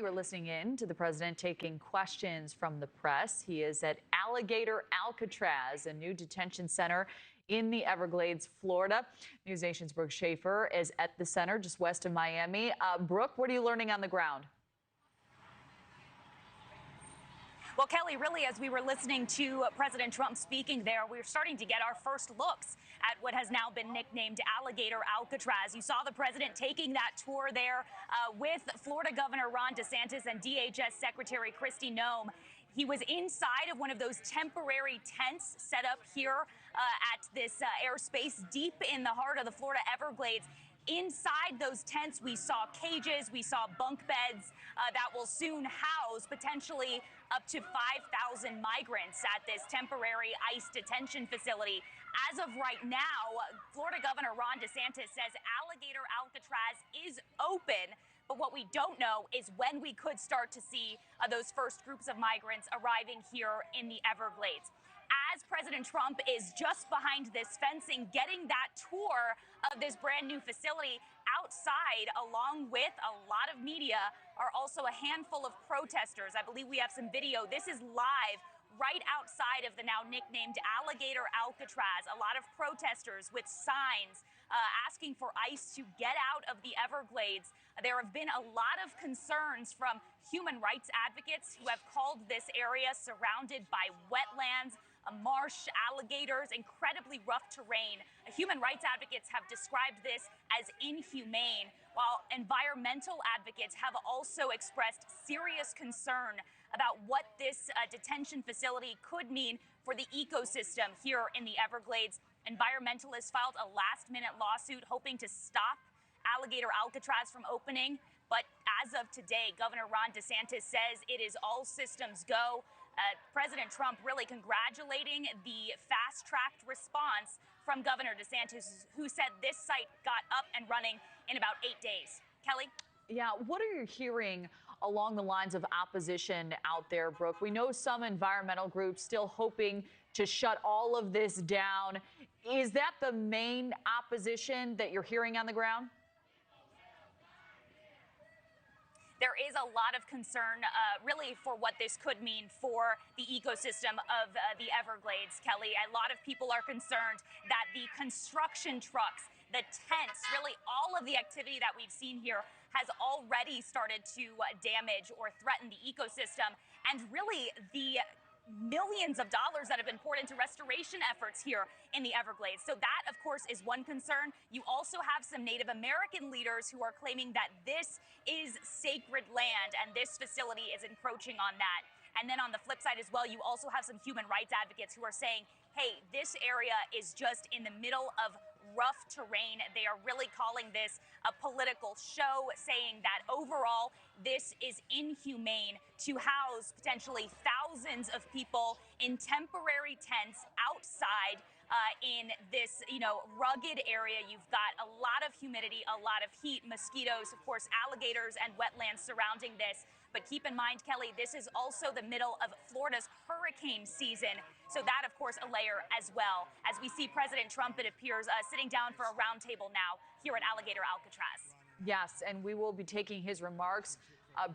You are listening in to the president taking questions from the press. He is at Alligator Alcatraz, a new detention center in the Everglades, Florida. NewsNation's Brooke Shafer is at the center just west of Miami. Brooke, what are you learning on the ground? Well, Kelly, really, as we were listening to President Trump speaking there, we were starting to get our first looks at what has now been nicknamed Alligator Alcatraz. You saw the president taking that tour there with Florida Governor Ron DeSantis and DHS Secretary Kristi Noem. He was inside of one of those temporary tents set up here at this airspace deep in the heart of the Florida Everglades. Inside those tents, we saw cages, we saw bunk beds that will soon house potentially up to 5,000 migrants at this temporary ICE detention facility. As of right now, Florida Governor Ron DeSantis says Alligator Alcatraz is open, but what we don't know is when we could start to see those first groups of migrants arriving here in the Everglades. As President Trump is just behind this fencing, getting that tour of this brand new facility, outside, along with a lot of media, are also a handful of protesters. I believe we have some video. This is live right outside of the now nicknamed Alligator Alcatraz. A lot of protesters with signs asking for ICE to get out of the Everglades. There have been a lot of concerns from human rights advocates who have called this area surrounded by wetlands, marsh, alligators, incredibly rough terrain. Human rights advocates have described this as inhumane, while environmental advocates have also expressed serious concern about what this detention facility could mean for the ecosystem here in the Everglades. Environmentalists filed a last-minute lawsuit hoping to stop Alligator Alcatraz from opening, but as of today, Governor Ron DeSantis says it is all systems go. President Trump really congratulating the fast-tracked response from Governor DeSantis, who said this site got up and running in about 8 days. Kelly? Yeah, what are you hearing along the lines of opposition out there, Brooke? We know some environmental groups still hoping to shut all of this down. Is that the main opposition that you're hearing on the ground? There is a lot of concern, really, for what this could mean for the ecosystem of the Everglades, Kelly. A lot of people are concerned that the construction trucks, the tents, really all of the activity that we've seen here has already started to damage or threaten the ecosystem. And really, the millions of dollars that have been poured into restoration efforts here in the Everglades. So that, of course, is one concern. You also have some Native American leaders who are claiming that this is sacred land and this facility is encroaching on that. And then on the flip side as well, you also have some human rights advocates who are saying, hey, this area is just in the middle of rough terrain. They are really calling this a political show, saying that overall this is inhumane to house potentially thousands of people in temporary tents outside in this, rugged area. You've got a lot of humidity, a lot of heat, mosquitoes, of course, alligators and wetlands surrounding this. But keep in mind, Kelly, this is also the middle of Florida's hurricane season. So that, of course, a layer as well. As we see President Trump, it appears, sitting down for a roundtable now here at Alligator Alcatraz. Yes, and we will be taking his remarks.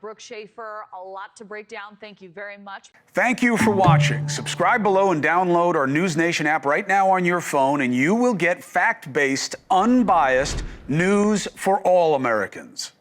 Brooke Shafer, a lot to break down. Thank you very much. Thank you for watching. Subscribe below and download our NewsNation app right now on your phone, and you will get fact-based, unbiased news for all Americans.